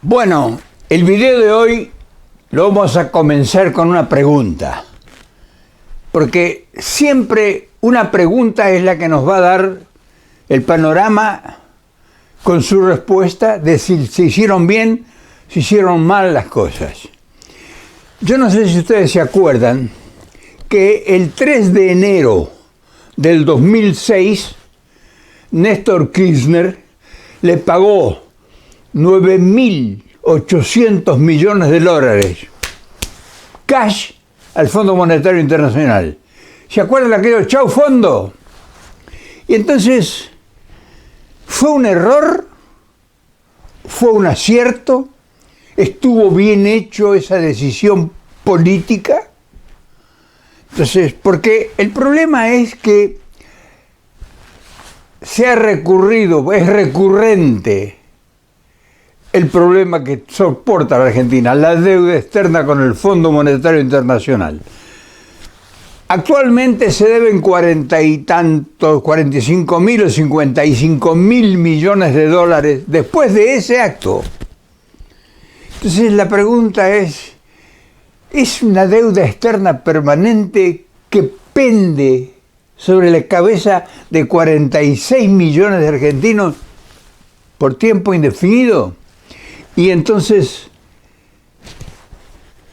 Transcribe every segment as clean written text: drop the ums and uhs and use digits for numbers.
Bueno, el video de hoy lo vamos a comenzar con una pregunta, porque siempre una pregunta es la que nos va a dar el panorama con su respuesta de si se hicieron bien, si hicieron mal las cosas. Yo no sé si ustedes se acuerdan que el 3 de enero del 2006, Néstor Kirchner le pagó 9.800 millones de dólares cash al Fondo Monetario Internacional. ¿Se acuerdan de aquello? ¡Chau, fondo! Y entonces, ¿fue un error? ¿Fue un acierto? ¿Estuvo bien hecho esa decisión política? Entonces, porque el problema es que se ha recurrido, es recurrente el problema que soporta la Argentina, la deuda externa con el Fondo Monetario Internacional. Actualmente se deben 45.000 o 55.000 millones de dólares después de ese acto. Entonces la pregunta ¿es una deuda externa permanente que pende sobre la cabeza de 46 millones de argentinos por tiempo indefinido? Y entonces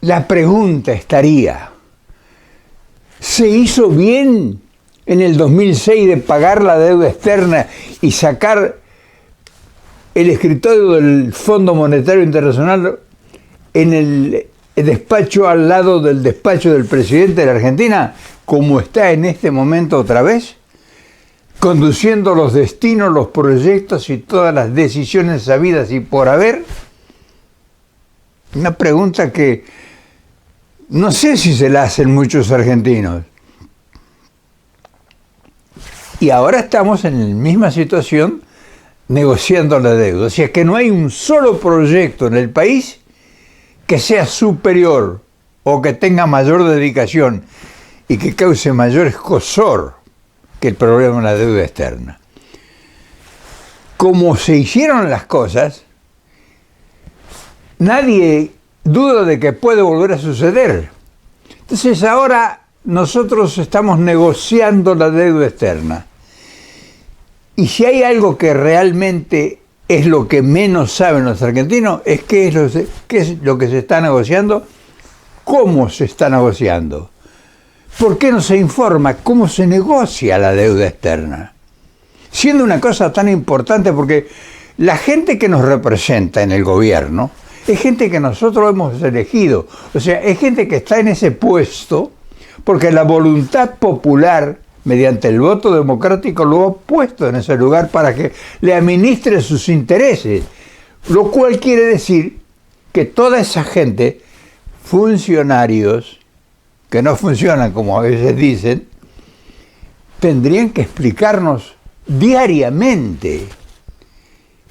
la pregunta estaría, ¿se hizo bien en el 2006 de pagar la deuda externa y sacar el escritorio del Fondo Monetario Internacional en el despacho al lado del despacho del presidente de la Argentina, como está en este momento otra vez, conduciendo los destinos, los proyectos y todas las decisiones sabidas y por haber? Una pregunta que no sé si se la hacen muchos argentinos. Y ahora estamos en la misma situación negociando la deuda. O sea que no hay un solo proyecto en el país que sea superior o que tenga mayor dedicación y que cause mayor escozor que el problema de la deuda externa. Como se hicieron las cosas, nadie duda de que puede volver a suceder. Entonces ahora nosotros estamos negociando la deuda externa. Y si hay algo que realmente es lo que menos saben los argentinos, es qué es lo que se está negociando, cómo se está negociando. ¿Por qué no se informa cómo se negocia la deuda externa? Siendo una cosa tan importante, porque la gente que nos representa en el gobierno es gente que nosotros hemos elegido. O sea, es gente que está en ese puesto porque la voluntad popular, mediante el voto democrático, lo ha puesto en ese lugar para que le administre sus intereses. Lo cual quiere decir que toda esa gente, funcionarios, que no funcionan como a veces dicen, tendrían que explicarnos diariamente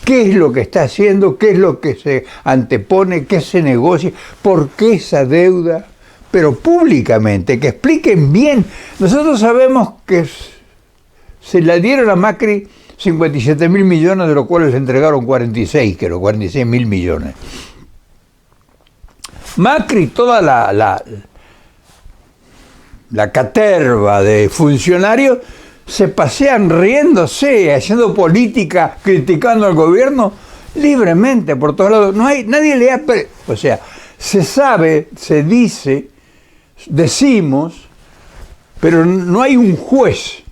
qué es lo que está haciendo, qué es lo que se antepone, qué se negocia, por qué esa deuda, pero públicamente, que expliquen bien. Nosotros sabemos que se la dieron a Macri 57.000 millones, de los cuales le entregaron 46.000 millones. Macri, toda la caterva de funcionarios se pasean riéndose, haciendo política, criticando al gobierno libremente por todos lados. Nadie le ha... O sea, se sabe, se dice, decimos, pero no hay un juez,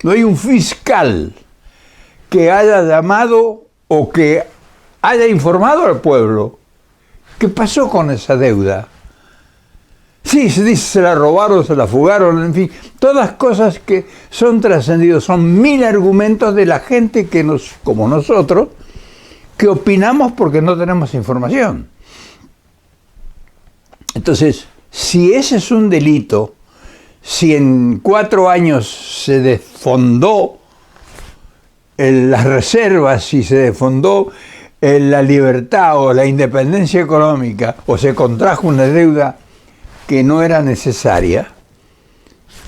no hay un fiscal que haya llamado o que haya informado al pueblo qué pasó con esa deuda. Sí, se dice se la robaron, se la fugaron, en fin, todas cosas que son trascendidos, son 1000 argumentos de la gente como nosotros, que opinamos porque no tenemos información. Entonces, si ese es un delito, si en 4 años se desfondó las reservas, si se desfondó la libertad o la independencia económica, o se contrajo una deuda que no era necesaria,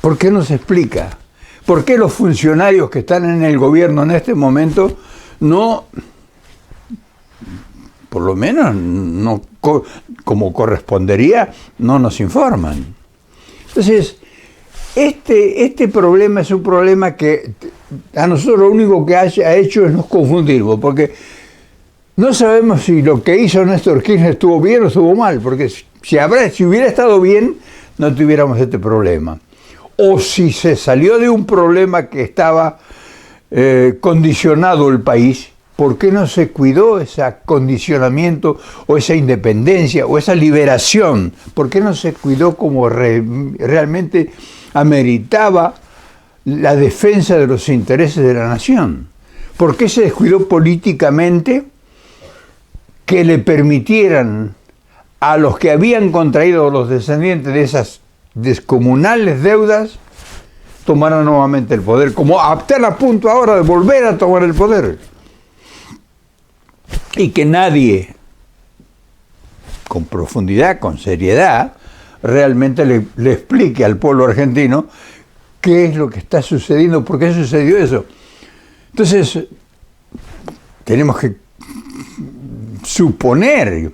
¿por qué no se explica? ¿Por qué los funcionarios que están en el gobierno en este momento no por lo menos no, como correspondería, no nos informan. Entonces, este problema es un problema que a nosotros lo único que ha hecho es nos confundirnos, porque no sabemos si lo que hizo Néstor Kirchner estuvo bien o estuvo mal, porque si hubiera estado bien, no tuviéramos este problema. O si se salió de un problema que estaba condicionado el país, ¿por qué no se cuidó ese condicionamiento o esa independencia o esa liberación? ¿Por qué no se cuidó como realmente ameritaba la defensa de los intereses de la nación? ¿Por qué se descuidó políticamente que le permitieran a los que habían contraído, los descendientes de esas descomunales deudas, tomaran nuevamente el poder, como están a punto ahora de volver a tomar el poder? Y que nadie, con profundidad, con seriedad, realmente le explique al pueblo argentino qué es lo que está sucediendo, por qué sucedió eso. Entonces, tenemos que suponer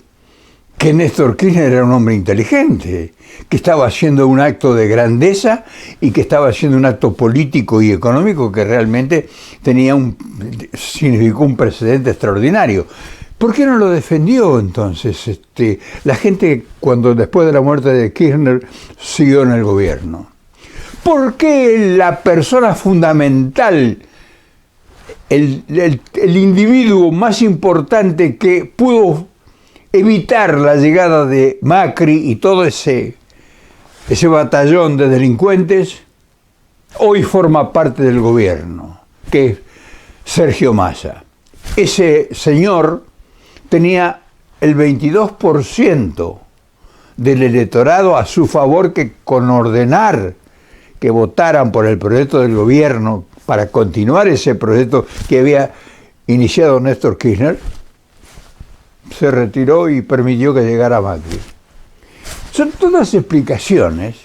que Néstor Kirchner era un hombre inteligente, que estaba haciendo un acto de grandeza y que estaba haciendo un acto político y económico que realmente significó un precedente extraordinario. ¿Por qué no lo defendió entonces la gente cuando después de la muerte de Kirchner siguió en el gobierno? ¿Por qué la persona fundamental, el individuo más importante que pudo evitar la llegada de Macri y todo ese batallón de delincuentes, hoy forma parte del gobierno, que es Sergio Massa? Ese señor tenía el 22% del electorado a su favor, que con ordenar que votaran por el proyecto del gobierno para continuar ese proyecto que había iniciado Néstor Kirchner, se retiró y permitió que llegara Macri. Son todas explicaciones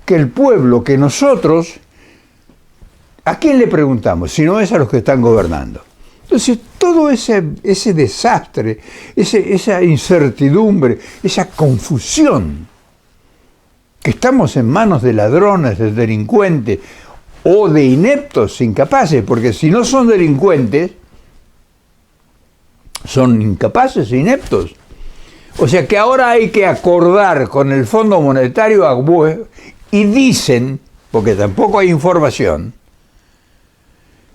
que el pueblo, que nosotros, ¿a quién le preguntamos? Si no es a los que están gobernando. Entonces, todo ese desastre, esa incertidumbre, esa confusión, que estamos en manos de ladrones, de delincuentes o de ineptos, incapaces, porque si no son delincuentes, son incapaces e ineptos. O sea que ahora hay que acordar con el Fondo Monetario y dicen, porque tampoco hay información,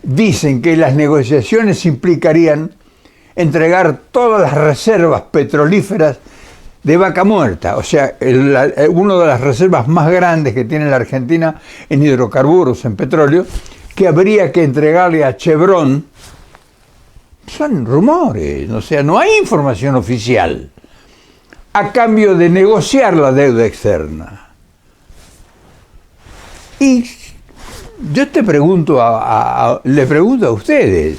dicen que las negociaciones implicarían entregar todas las reservas petrolíferas de Vaca Muerta, o sea, una de las reservas más grandes que tiene la Argentina en hidrocarburos, en petróleo, que habría que entregarle a Chevron. Son rumores, o sea, no hay información oficial, a cambio de negociar la deuda externa. Y yo te pregunto, le pregunto a ustedes,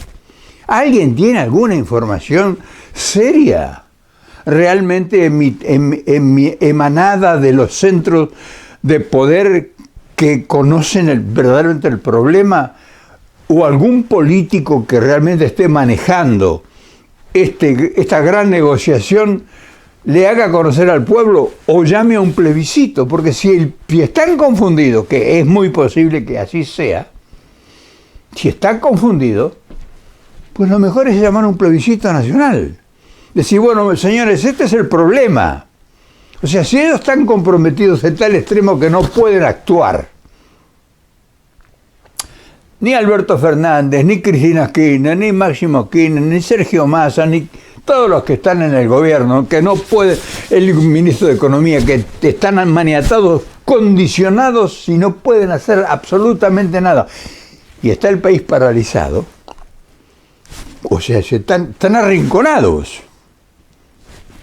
¿alguien tiene alguna información seria, realmente emanada de los centros de poder que conocen verdaderamente el problema, o algún político que realmente esté manejando esta gran negociación, le haga conocer al pueblo o llame a un plebiscito? Porque si están confundidos, que es muy posible que así sea, si están confundidos, pues lo mejor es llamar a un plebiscito nacional. Decir, bueno, señores, este es el problema. O sea, si ellos están comprometidos en tal extremo que no pueden actuar, ni Alberto Fernández, ni Cristina Kirchner, ni Máximo Kirchner, ni Sergio Massa, ni todos los que están en el gobierno, que no puede, el ministro de Economía, que están maniatados, condicionados y no pueden hacer absolutamente nada. Y está el país paralizado. O sea, están arrinconados.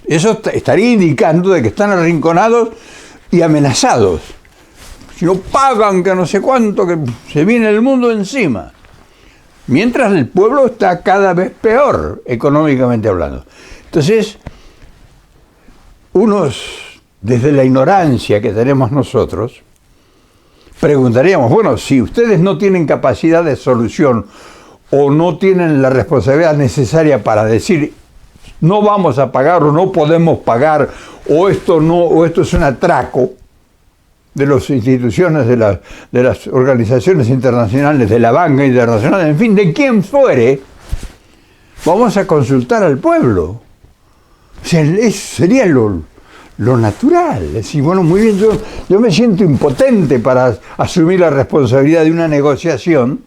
Eso estaría indicando de que están arrinconados y amenazados. Si no pagan, que no sé cuánto, que se viene el mundo encima. Mientras el pueblo está cada vez peor, económicamente hablando. Entonces, desde la ignorancia que tenemos nosotros, preguntaríamos, bueno, si ustedes no tienen capacidad de solución o no tienen la responsabilidad necesaria para decir, no vamos a pagar o no podemos pagar, o esto no, o esto es un atraco de las instituciones, de las organizaciones internacionales, de la banca internacional, en fin, de quien fuere, vamos a consultar al pueblo. O sea, eso sería lo natural. Es decir, bueno, muy bien, yo me siento impotente para asumir la responsabilidad de una negociación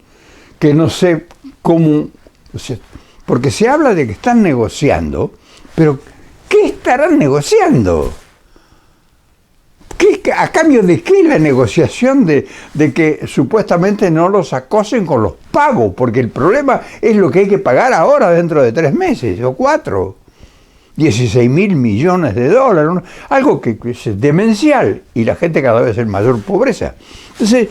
que no sé cómo, o sea, porque se habla de que están negociando, pero ¿qué estarán negociando? ¿A cambio de qué la negociación de que supuestamente no los acosen con los pagos? Porque el problema es lo que hay que pagar ahora dentro de 3 meses o 4. 16.000 millones de dólares, algo que es demencial, y la gente cada vez en mayor pobreza. Entonces,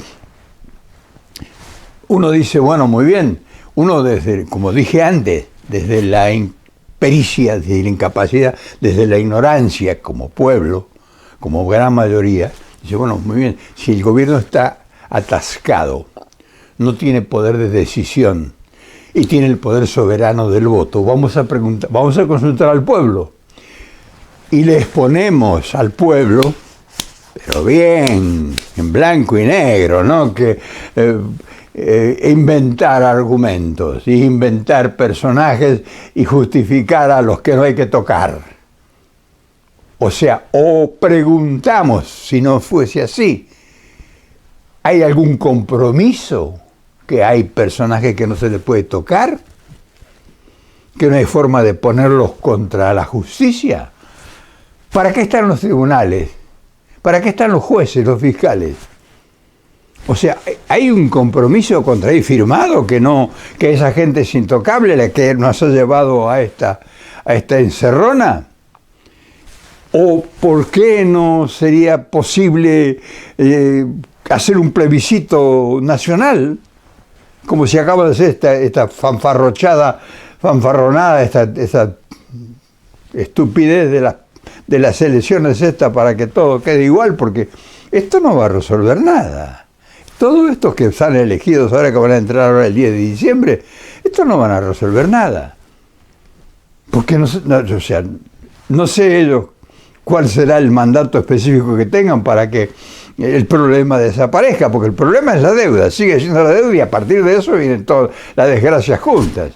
uno dice, bueno, muy bien, uno desde, como dije antes, desde la impericia, desde la incapacidad, desde la ignorancia como pueblo, como gran mayoría, dice, bueno, muy bien, si el gobierno está atascado, no tiene poder de decisión y tiene el poder soberano del voto, vamos a consultar al pueblo y le exponemos al pueblo, pero bien, en blanco y negro, ¿no? Que inventar argumentos, y inventar personajes y justificar a los que no hay que tocar. O sea, o preguntamos, si no fuese así, ¿hay algún compromiso? ¿Que hay personajes que no se les puede tocar? ¿Que no hay forma de ponerlos contra la justicia? ¿Para qué están los tribunales? ¿Para qué están los jueces, los fiscales? O sea, ¿hay un compromiso contra ahí firmado que esa gente es intocable, la que nos ha llevado a esta encerrona? ¿O por qué no sería posible hacer un plebiscito nacional? Como si acaba de ser esta fanfarronada, esta estupidez de las elecciones para que todo quede igual, porque esto no va a resolver nada. Todos estos que están elegidos ahora, que van a entrar ahora el 10 de diciembre, estos no van a resolver nada. Porque no sé ellos cuál será el mandato específico que tengan para que el problema desaparezca, porque el problema es la deuda, sigue siendo la deuda y a partir de eso vienen todas las desgracias juntas.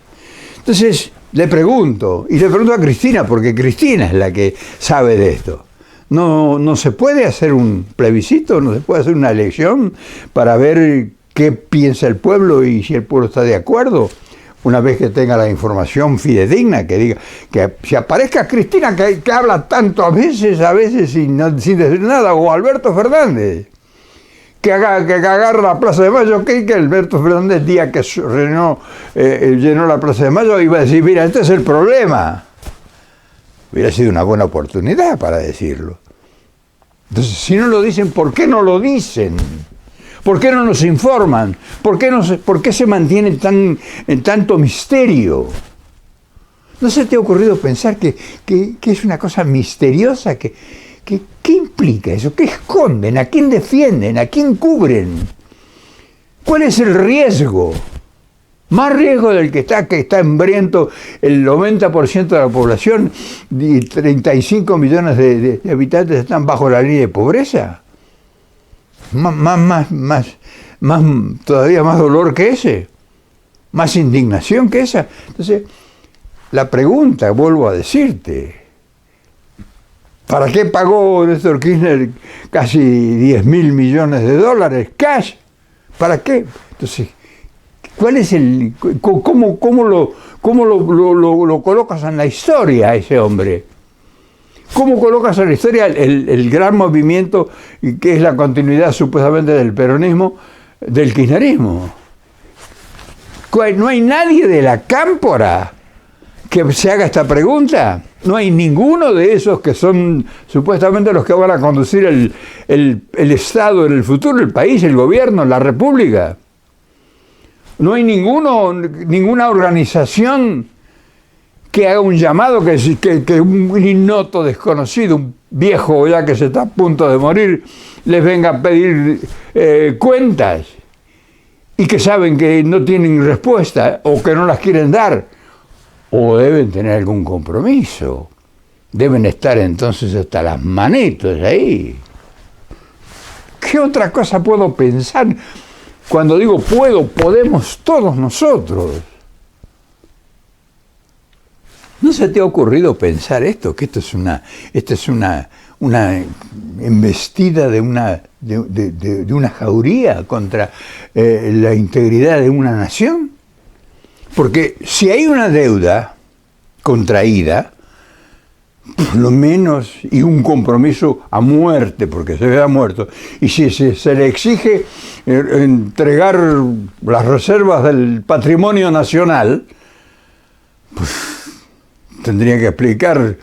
Entonces le pregunto a Cristina, porque Cristina es la que sabe de esto. No se puede hacer un plebiscito, no se puede hacer una elección para ver qué piensa el pueblo y si el pueblo está de acuerdo. Una vez que tenga la información fidedigna, que diga, que si aparezca Cristina, que habla tanto a veces sin decir nada, o Alberto Fernández, que agarra la Plaza de Mayo, que Alberto Fernández, el día que llenó la Plaza de Mayo, iba a decir, mira, este es el problema. Hubiera sido una buena oportunidad para decirlo. Entonces, si no lo dicen, ¿por qué no lo dicen? ¿Por qué no nos informan? ¿Por qué se mantiene en tanto misterio? ¿No se te ha ocurrido pensar que es una cosa misteriosa? ¿Qué implica eso? ¿Qué esconden? ¿A quién defienden? ¿A quién cubren? ¿Cuál es el riesgo? Más riesgo del que está hambriento el 90% de la población y 35 millones de habitantes están bajo la línea de pobreza. Todavía más dolor que ese, más indignación que esa. Entonces, la pregunta, vuelvo a decirte, ¿para qué pagó Néstor Kirchner casi 10.000 millones de dólares cash? ¿Para qué? Entonces, ¿cuál es cómo lo colocas en la historia a ese hombre? ¿Cómo colocas en la historia el gran movimiento que es la continuidad supuestamente del peronismo, del kirchnerismo? No hay nadie de la cámpora que se haga esta pregunta. No hay ninguno de esos que son supuestamente los que van a conducir el Estado en el futuro, el país, el gobierno, la república. No hay ninguna organización que haga un llamado, que un ignoto desconocido, un viejo ya que se está a punto de morir, les venga a pedir cuentas y que saben que no tienen respuesta o que no las quieren dar o deben tener algún compromiso. Deben estar entonces hasta las manitos ahí. ¿Qué otra cosa puedo pensar? Cuando digo puedo, podemos todos nosotros. ¿No se te ha ocurrido pensar esto? Que esto es una embestida de una jauría contra la integridad de una nación. Porque si hay una deuda contraída, por lo menos, y un compromiso a muerte, porque se vea muerto, y si se le exige entregar las reservas del patrimonio nacional, pues tendría que explicar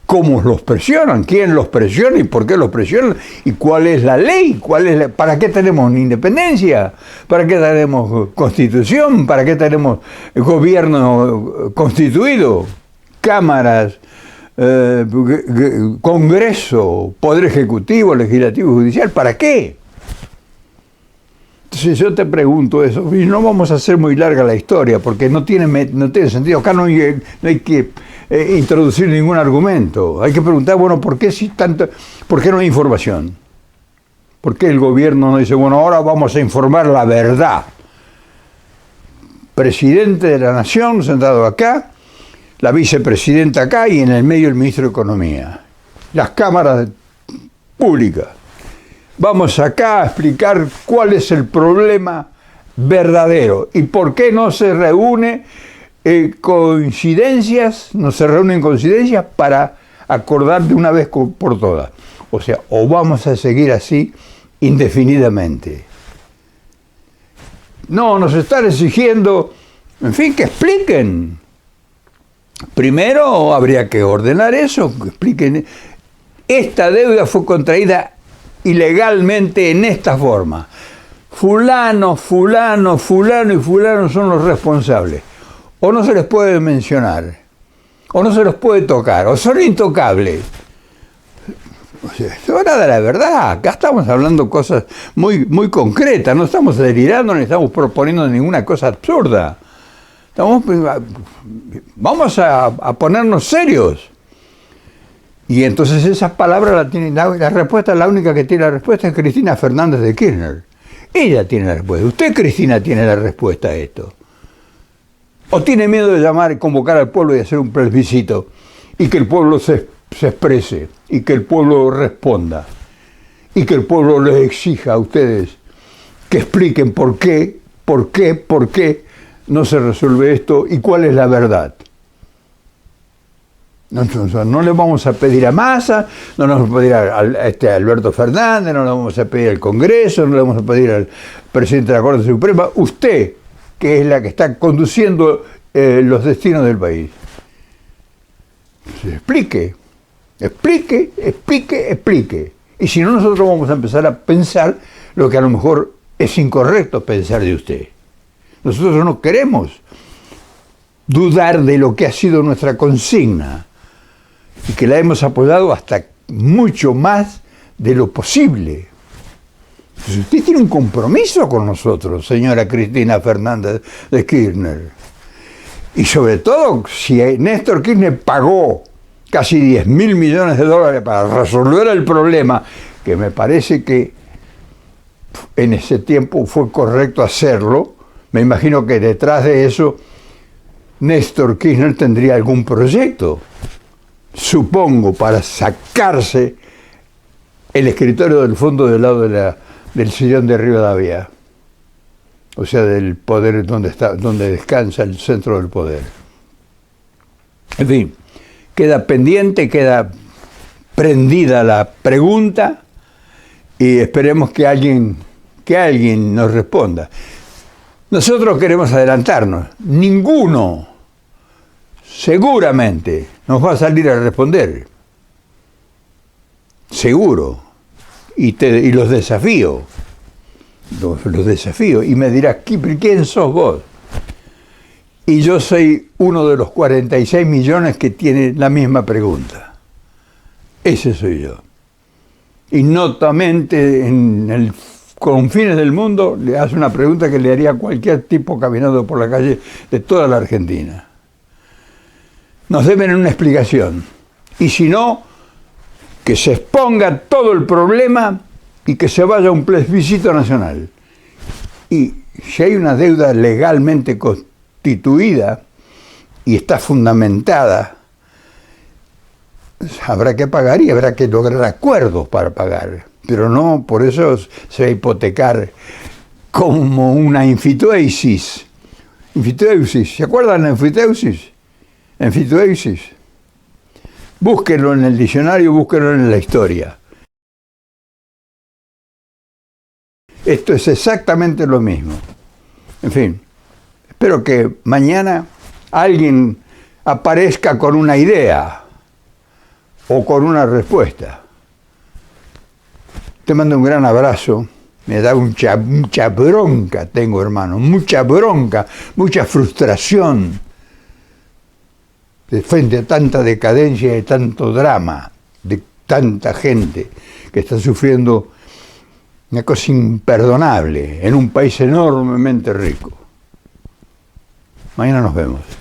cómo los presionan, quién los presiona y por qué los presionan, y cuál es la ley, para qué tenemos independencia, para qué tenemos constitución, para qué tenemos gobierno constituido, cámaras, Congreso, Poder Ejecutivo, Legislativo, Judicial, ¿para qué? Entonces yo te pregunto eso, y no vamos a hacer muy larga la historia, porque no tiene sentido, acá no hay que introducir ningún argumento, hay que preguntar, bueno, ¿por qué no hay información? ¿Por qué el gobierno no dice, bueno, ahora vamos a informar la verdad? Presidente de la Nación sentado acá, la vicepresidenta acá y en el medio el ministro de Economía. Las cámaras públicas. Vamos acá a explicar cuál es el problema verdadero y por qué no se reúnen coincidencias para acordar de una vez por todas. O sea, o vamos a seguir así indefinidamente. No, nos están exigiendo, en fin, que expliquen. Primero habría que ordenar eso, que expliquen. Esta deuda fue contraída ilegalmente en esta forma. Fulano y fulano son los responsables. O no se les puede mencionar, o no se los puede tocar, o son intocables. O sea, es hora de la verdad. Acá estamos hablando cosas muy, muy concretas, no estamos delirando ni estamos proponiendo ninguna cosa absurda. Vamos a ponernos serios. Y entonces esas palabras la respuesta, la única que tiene la respuesta es Cristina Fernández de Kirchner. Ella tiene la respuesta. Usted, Cristina, tiene la respuesta a esto. ¿O tiene miedo de llamar y convocar al pueblo y hacer un plebiscito y que el pueblo se exprese y que el pueblo responda y que el pueblo les exija a ustedes que expliquen por qué no se resuelve esto y cuál es la verdad? No le vamos a pedir a Massa, no le vamos a pedir a Alberto Fernández, no le vamos a pedir al Congreso, no le vamos a pedir al presidente de la Corte Suprema, usted, que es la que está conduciendo los destinos del país. Explique. Y si no, nosotros vamos a empezar a pensar lo que a lo mejor es incorrecto pensar de usted. Nosotros no queremos dudar de lo que ha sido nuestra consigna y que la hemos apoyado hasta mucho más de lo posible. Pues usted tiene un compromiso con nosotros, señora Cristina Fernández de Kirchner. Y sobre todo, si Néstor Kirchner pagó casi 10.000 millones de dólares para resolver el problema, que me parece que en ese tiempo fue correcto hacerlo, me imagino que detrás de eso Néstor Kirchner tendría algún proyecto, supongo, para sacarse el escritorio del fondo del lado del sillón de Rivadavia, o sea, del poder donde descansa el centro del poder. En fin, queda pendiente, queda prendida la pregunta y esperemos que alguien nos responda. Nosotros queremos adelantarnos. Ninguno seguramente nos va a salir a responder. Seguro. Y los desafío. Los desafío. Y me dirás, ¿quién sos vos? Y yo soy uno de los 46 millones que tiene la misma pregunta. Ese soy yo. Ignotamente en el confines del mundo le hace una pregunta que le haría a cualquier tipo caminando por la calle de toda la Argentina. nos deben una explicación. Y si no, que se exponga todo el problema y que se vaya a un plebiscito nacional. Y si hay una deuda legalmente constituida y está fundamentada, habrá que pagar y habrá que lograr acuerdos para pagar. Pero no por eso se va a hipotecar como una enfitoeusis. Enfitoeusis, ¿se acuerdan de enfitoeusis? Enfitoeusis. Búsquenlo en el diccionario, búsquenlo en la historia. Esto es exactamente lo mismo. En fin, espero que mañana alguien aparezca con una idea o con una respuesta. Te mando un gran abrazo. Me da mucha bronca, tengo, hermano, mucha bronca, mucha frustración de frente a tanta decadencia y tanto drama de tanta gente que está sufriendo una cosa imperdonable en un país enormemente rico. Mañana nos vemos.